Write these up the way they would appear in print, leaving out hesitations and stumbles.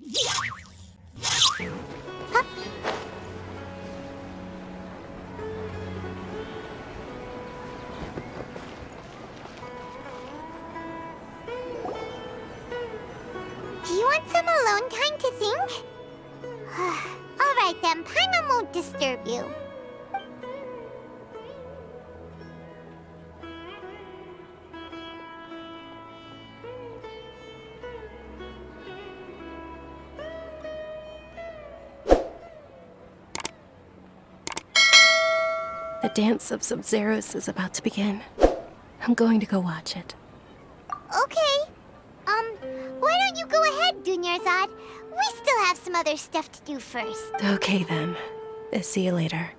Huh? Do you want some alone time to think? Alright then, Paimon won't disturb you. The dance of Sabzeruz is about to begin. I'm going to go watch it. Okay. Why don't you go ahead, Dunyarzad? We still have some other stuff to do first. Okay then. See you later.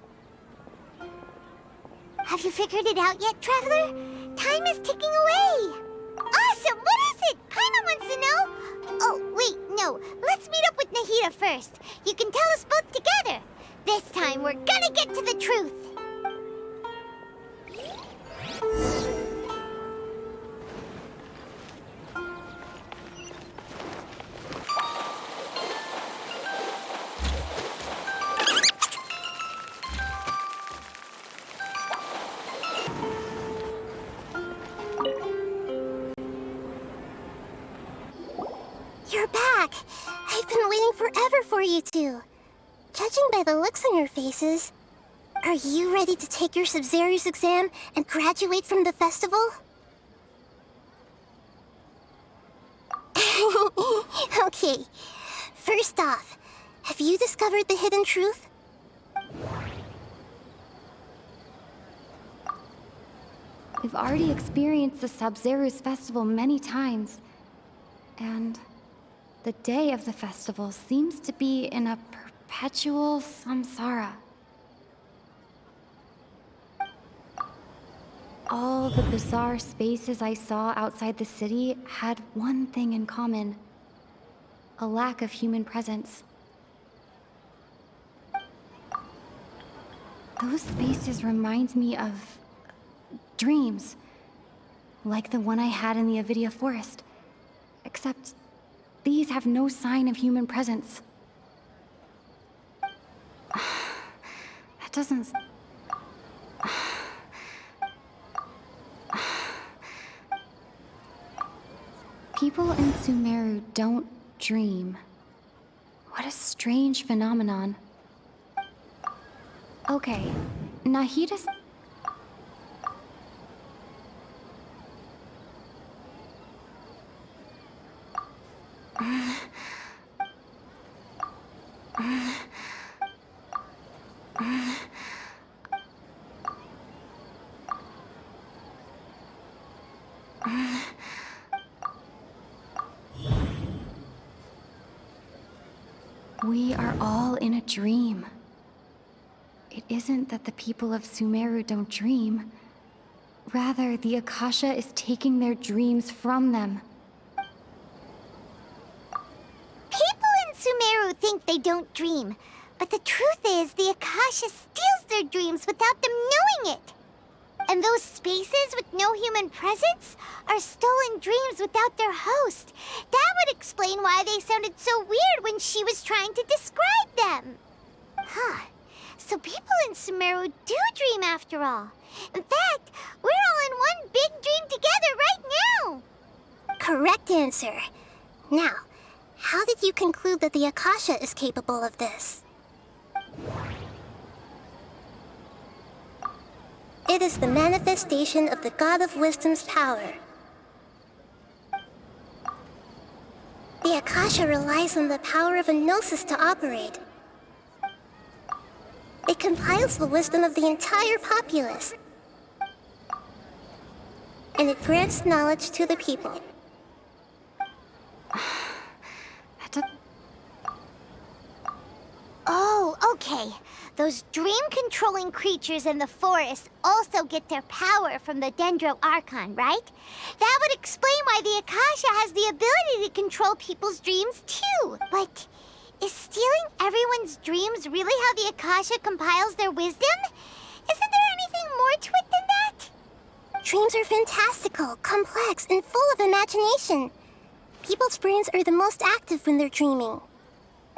Have you figured it out yet, Traveler? Time is ticking away. Awesome! What is it? Paimon wants to know. Oh, wait, no. Let's meet up with Nahida first. You can tell us both together. This time, we're gonna get to the truth. You're back! I've been waiting forever for you two. Judging by the looks on your faces, are you ready to take your Sabzeruz exam and graduate from the festival? Okay, first off, have you discovered the hidden truth? We've already experienced the Sabzeruz festival many times, and the day of the festival seems to be in a perpetual samsara. All the bizarre spaces I saw outside the city had one thing in common: a lack of human presence. Those spaces remind me of dreams, like the one I had in the Avidia forest, except these have no sign of human presence. That doesn't... People in Sumeru don't dream. What a strange phenomenon. Okay, Nahida's... We are all in a dream. It isn't that the people of Sumeru don't dream. Rather, the Akasha is taking their dreams from them. People in Sumeru think they don't dream, but the truth is the Akasha steals their dreams without them knowing it. And those spaces with no human presence are stolen dreams without their host. That would explain why they sounded so weird when she was trying to describe them. Huh. So people in Sumeru do dream after all. In fact, we're all in one big dream together right now. Correct answer. Now, how did you conclude that the Akasha is capable of this? It is the manifestation of the God of Wisdom's power. The Akasha relies on the power of a gnosis to operate. It compiles the wisdom of the entire populace. And it grants knowledge to the people. Oh, okay. Those dream-controlling creatures in the forest also get their power from the Dendro Archon, right? That would explain why the Akasha has the ability to control people's dreams, too. But is stealing everyone's dreams really how the Akasha compiles their wisdom? Isn't there anything more to it than that? Dreams are fantastical, complex, and full of imagination. People's brains are the most active when they're dreaming.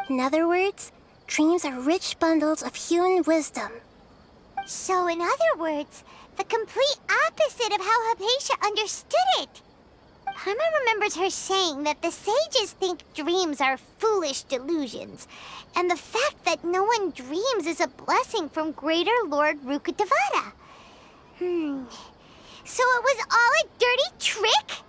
In other words, dreams are rich bundles of human wisdom. So, in other words, the complete opposite of how Hypatia understood it. Paimon remembers her saying that the sages think dreams are foolish delusions, and the fact that no one dreams is a blessing from Greater Lord Rukkhadevata. So it was all a dirty trick?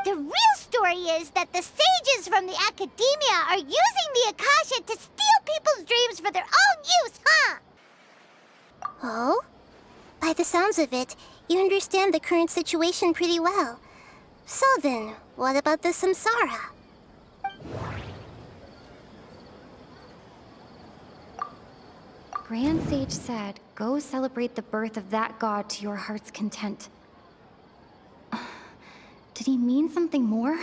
The real story is that the sages from the academia are using the Akasha to steal people's dreams for their own use, huh? Oh? By the sounds of it, you understand the current situation pretty well. So then, what about the samsara? Grand Sage said, go celebrate the birth of that god to your heart's content. Did he mean something more?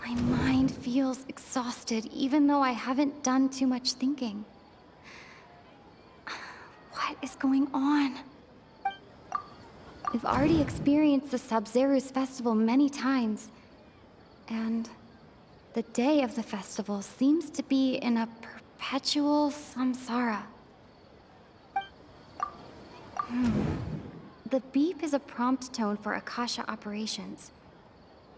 My mind feels exhausted, even though I haven't done too much thinking. What is going on? We've already experienced the Sabzeruz festival many times, and the day of the festival seems to be in a perpetual samsara. The beep is a prompt tone for Akasha operations.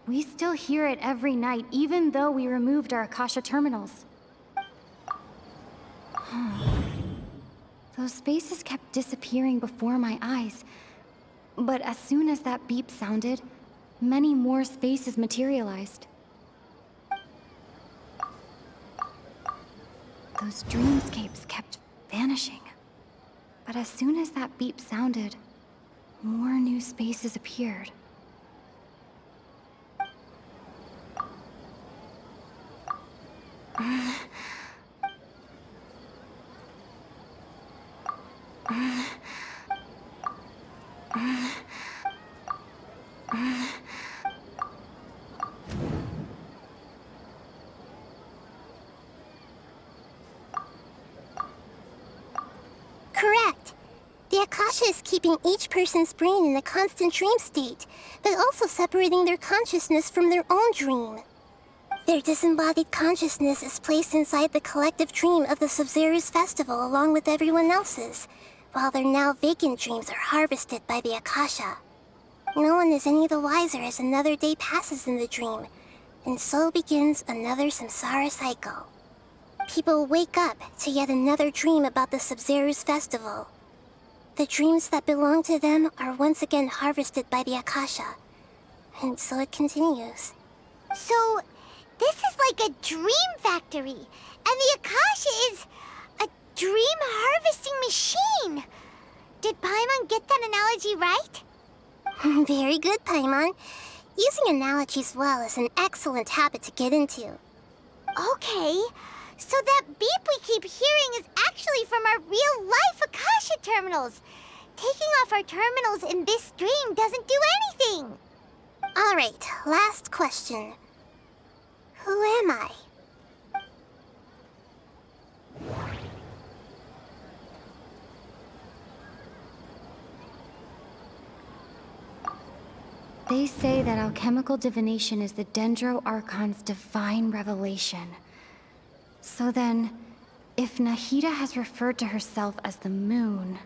We still hear it every night, even though we removed our Akasha terminals. Those spaces kept disappearing before my eyes. But as soon as that beep sounded, many more spaces materialized. Those dreamscapes kept vanishing. But as soon as that beep sounded, more new spaces appeared. Correct. The Akasha is keeping each person's brain in a constant dream state, but also separating their consciousness from their own dream. Their disembodied consciousness is placed inside the collective dream of the Sabzeruz festival along with everyone else's, while their now vacant dreams are harvested by the Akasha. No one is any the wiser as another day passes in the dream, and so begins another samsara cycle. People wake up to yet another dream about the Sabzeruz festival. The dreams that belong to them are once again harvested by the Akasha, and so it continues. So, this is like a dream factory, and the Akasha is a dream harvesting machine. Did Paimon get that analogy right? Very good, Paimon. Using analogies well is an excellent habit to get into. Okay, so that beep we keep hearing is actually from our real-life Akasha terminals. Taking off our terminals in this dream doesn't do anything. All right, last question. Who am I? They say that alchemical divination is the Dendro Archon's divine revelation. So then, if Nahida has referred to herself as the moon...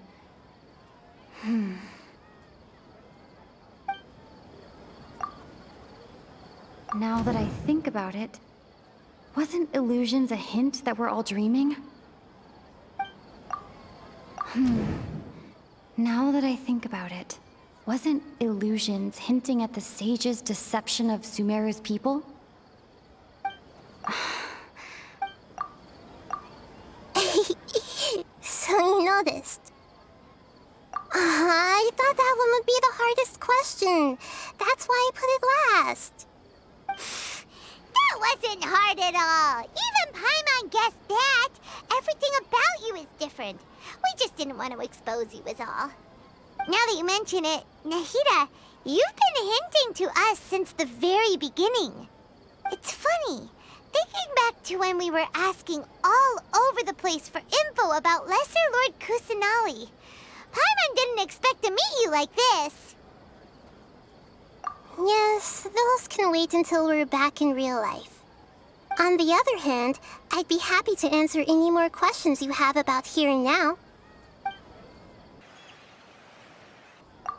Now that I think about it, wasn't illusions a hint that we're all dreaming? Now that I think about it, wasn't illusions hinting at the sage's deception of Sumeru's people? So you noticed. I thought that one would be the hardest question. That's why I put it last. That wasn't hard at all. Even Paimon guessed that. Everything about you is different. We just didn't want to expose you is all. Now that you mention it, Nahida, you've been hinting to us since the very beginning. It's funny, thinking back to when we were asking all over the place for info about Lesser Lord Kusanali. Paimon didn't expect to meet you like this. Yes, those can wait until we're back in real life. On the other hand, I'd be happy to answer any more questions you have about here and now.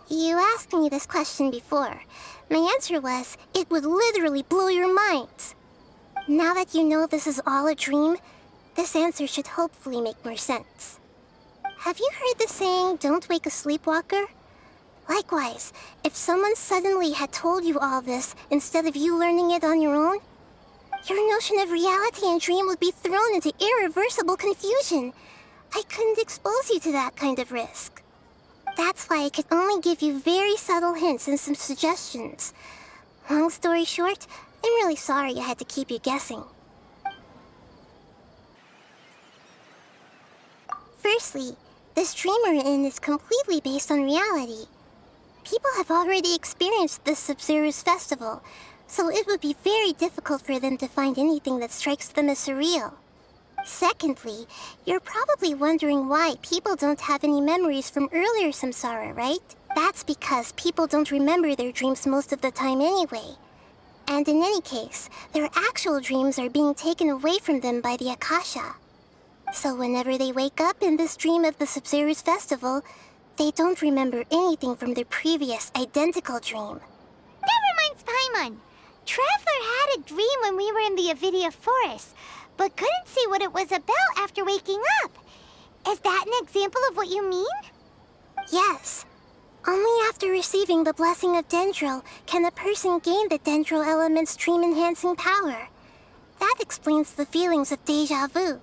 You asked me this question before. My answer was, it would literally blow your minds. Now that you know this is all a dream, this answer should hopefully make more sense. Have you heard the saying, don't wake a sleepwalker? Likewise, if someone suddenly had told you all this instead of you learning it on your own, your notion of reality and dream would be thrown into irreversible confusion. I couldn't expose you to that kind of risk. That's why I could only give you very subtle hints and some suggestions. Long story short, I'm really sorry I had to keep you guessing. Firstly, this dream we're in is completely based on reality. People have already experienced this Sabzeruz festival, so it would be very difficult for them to find anything that strikes them as surreal. Secondly, you're probably wondering why people don't have any memories from earlier samsara, right? That's because people don't remember their dreams most of the time anyway. And in any case, their actual dreams are being taken away from them by the Akasha. So whenever they wake up in this dream of the Sabzeruz festival, they don't remember anything from their previous identical dream. That reminds Paimon. Traveler had a dream when we were in the Avidia forest, but couldn't see what it was about after waking up. Is that an example of what you mean? Yes. Only after receiving the blessing of Dendro can a person gain the Dendro element's dream-enhancing power. That explains the feelings of déjà vu.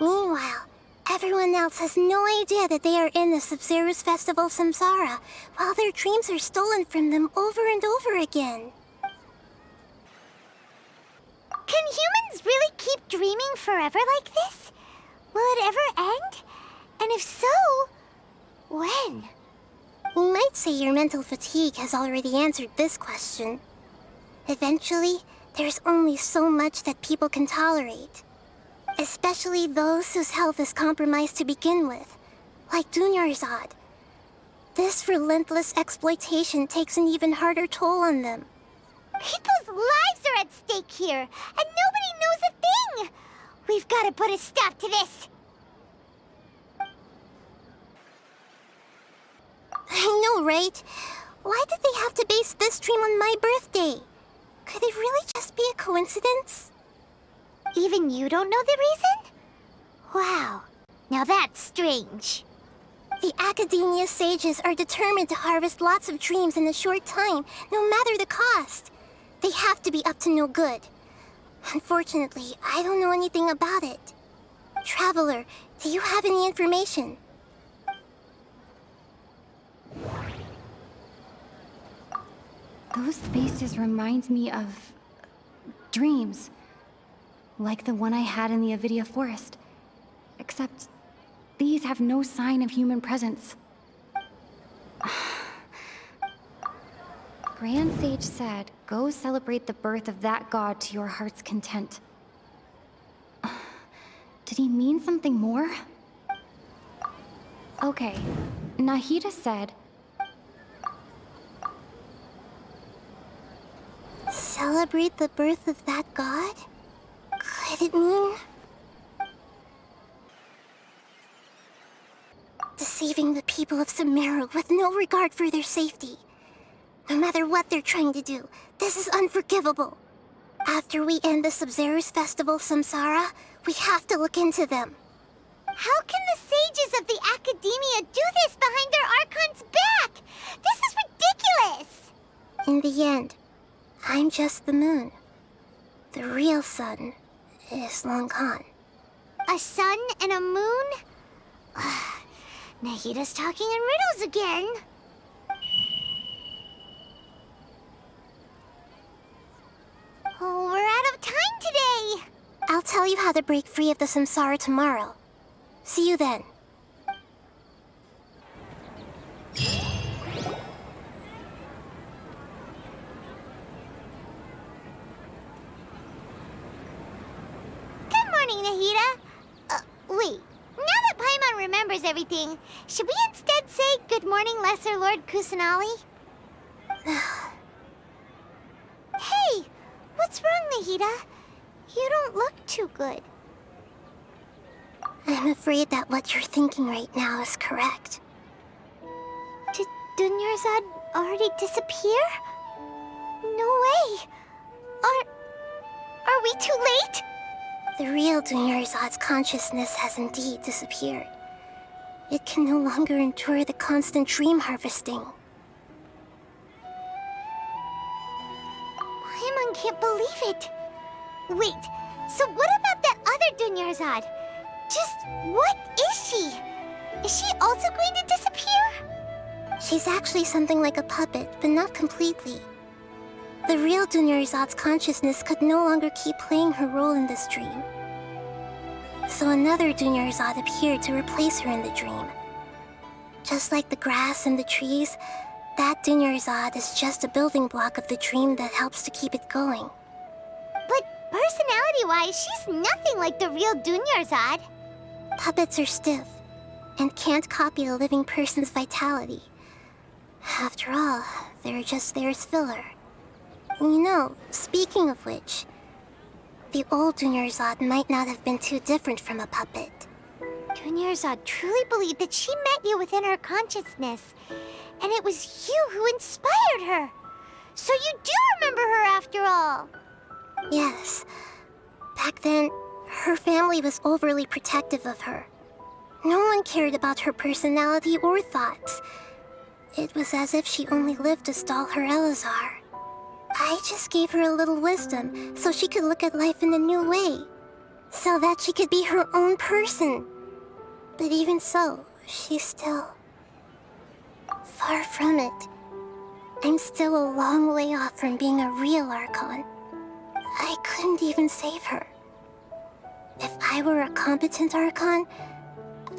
Meanwhile, everyone else has no idea that they are in the Sabzeruz Festival Samsara, while their dreams are stolen from them over and over again. Can humans really keep dreaming forever like this? Will it ever end? And if so, when? You might say your mental fatigue has already answered this question. Eventually, there's only so much that people can tolerate. Especially those whose health is compromised to begin with, like Dunyarzad. This relentless exploitation takes an even harder toll on them. People's lives are at stake here, and nobody knows a thing! We've got to put a stop to this! I know, right? Why did they have to base this dream on my birthday? Could it really just be a coincidence? Even you don't know the reason? Wow, now that's strange. The Academia sages are determined to harvest lots of dreams in a short time, no matter the cost. They have to be up to no good. Unfortunately, I don't know anything about it. Traveler, do you have any information? Those spaces remind me of dreams. Like the one I had in the Avidia forest. Except these have no sign of human presence. Grand Sage said, go celebrate the birth of that god to your heart's content. Did he mean something more? Okay, Nahida said, celebrate the birth of that god? Could it mean deceiving the people of Sumeru with no regard for their safety? No matter what they're trying to do, this is unforgivable. After we end the Sabzeruz Festival Samsara, we have to look into them. How can the sages of the Academia do this behind their Archon's back? This is ridiculous! In the end, I'm just the moon. The real sun is long gone. A sun and a moon? Nahida's talking in riddles again. Oh, we're out of time today. I'll tell you how to break free of the samsara tomorrow. See you then. Good morning, Nahida. Wait. Now that Paimon remembers everything, should we instead say good morning, Lesser Lord Kusanali? Nahida. You don't look too good. I'm afraid that what you're thinking right now is correct. Did Dunyarzad already disappear? No way. Are we too late? The real Dunyarzad's consciousness has indeed disappeared. It can no longer endure the constant dream harvesting. Paimon can't believe it. Wait, so what about that other Dunyarzad? Just what is she? Is she also going to disappear? She's actually something like a puppet, but not completely. The real Dunyarzad's consciousness could no longer keep playing her role in this dream. So another Dunyarzad appeared to replace her in the dream. Just like the grass and the trees, that Dunyarzad is just a building block of the dream that helps to keep it going. But personality-wise, she's nothing like the real Dunyarzad. Puppets are stiff and can't copy a living person's vitality. After all, they're just there as filler. You know, speaking of which, the old Dunyarzad might not have been too different from a puppet. Dunyarzad truly believed that she met you within her consciousness, and it was you who inspired her. So you do remember her after all. Yes. Back then, her family was overly protective of her. No one cared about her personality or thoughts. It was as if she only lived to stall her Elazar. I just gave her a little wisdom so she could look at life in a new way. So that she could be her own person. But even so, she's still... far from it. I'm still a long way off from being a real Archon. I couldn't even save her. If I were a competent Archon,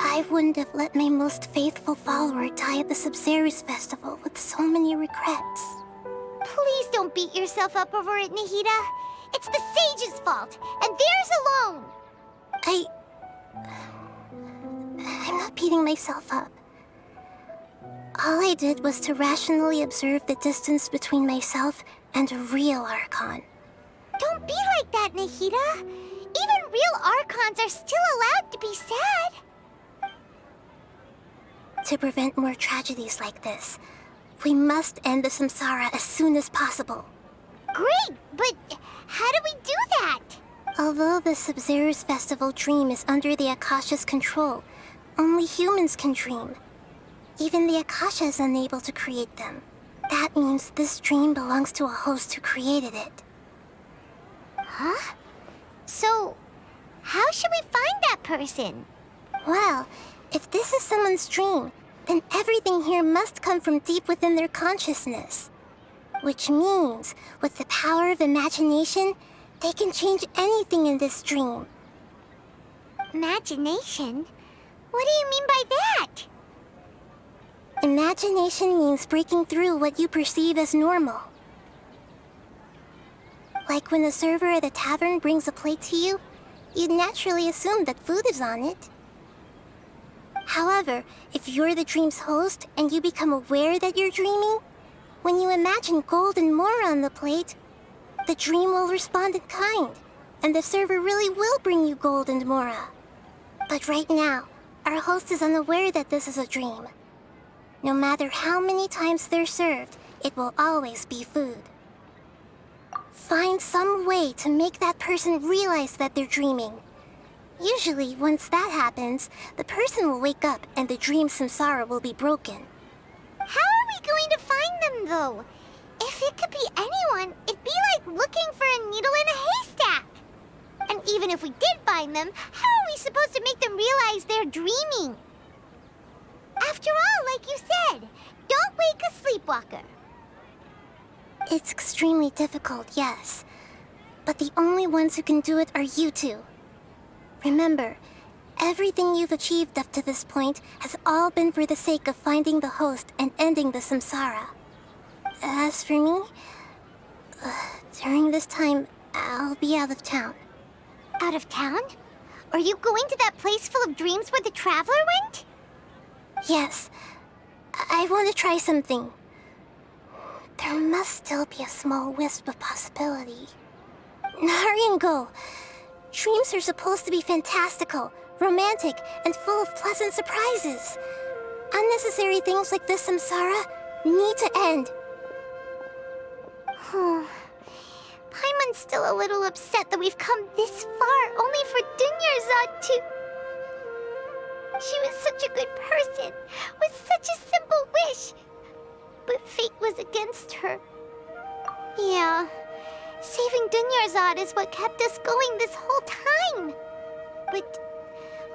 I wouldn't have let my most faithful follower die at the Sabzeruz festival with so many regrets. Please don't beat yourself up over it, Nahida. It's the sage's fault, and theirs alone. I'm not beating myself up. All I did was to rationally observe the distance between myself and a real Archon. Don't be like that, Nahida. Even real Archons are still allowed to be sad. To prevent more tragedies like this, we must end the samsara as soon as possible. Great, but how do we do that? Although the Sabzeruz festival dream is under the Akasha's control, only humans can dream. Even the Akasha is unable to create them. That means this dream belongs to a host who created it. Huh? So, how should we find that person? Well, if this is someone's dream, then everything here must come from deep within their consciousness. Which means, with the power of imagination, they can change anything in this dream. Imagination? What do you mean by that? Imagination means breaking through what you perceive as normal. Like when the server at a tavern brings a plate to you, you'd naturally assume that food is on it. However, if you're the dream's host and you become aware that you're dreaming, when you imagine gold and more on the plate, the dream will respond in kind, and the server really will bring you gold and mora. But right now, our host is unaware that this is a dream. No matter how many times they're served, it will always be food. Find some way to make that person realize that they're dreaming. Usually, once that happens, the person will wake up and the dream samsara will be broken. How are we going to find them, though? If it could be anyone, it'd be like looking for a needle in a haystack. And even if we did find them, how are we supposed to make them realize they're dreaming? After all, like you said, don't wake a sleepwalker. It's extremely difficult, yes. But the only ones who can do it are you two. Remember, everything you've achieved up to this point has all been for the sake of finding the host and ending the samsara. As for me, during this time, I'll be out of town. Out of town? Are you going to that place full of dreams where the traveler went? Yes, I want to try something. There must still be a small wisp of possibility. Hurry and go. Dreams are supposed to be fantastical, romantic, and full of pleasant surprises. Unnecessary things like this samsara need to end. Paimon's still a little upset that we've come this far only for Dunyarzad to... She was such a good person, with such a simple wish. But fate was against her. Yeah, saving Dunyarzad is what kept us going this whole time. But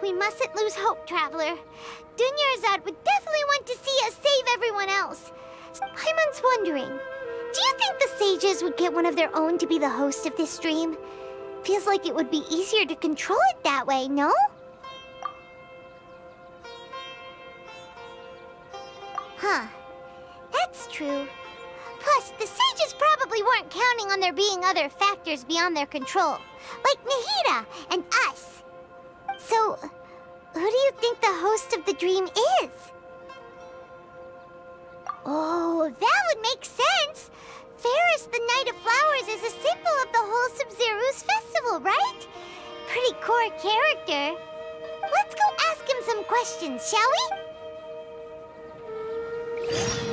we mustn't lose hope, Traveler. Dunyarzad would definitely want to see us save everyone else. Paimon's wondering, do you think the sages would get one of their own to be the host of this dream? Feels like it would be easier to control it that way, no? Huh. That's true. Plus, the sages probably weren't counting on there being other factors beyond their control, like Nahida and us. So, who do you think the host of the dream is? Oh, that would make sense. Fairest the Night of Flowers is a symbol of the whole Sabzeruz festival, right? Pretty core character. Let's go ask him some questions, shall we?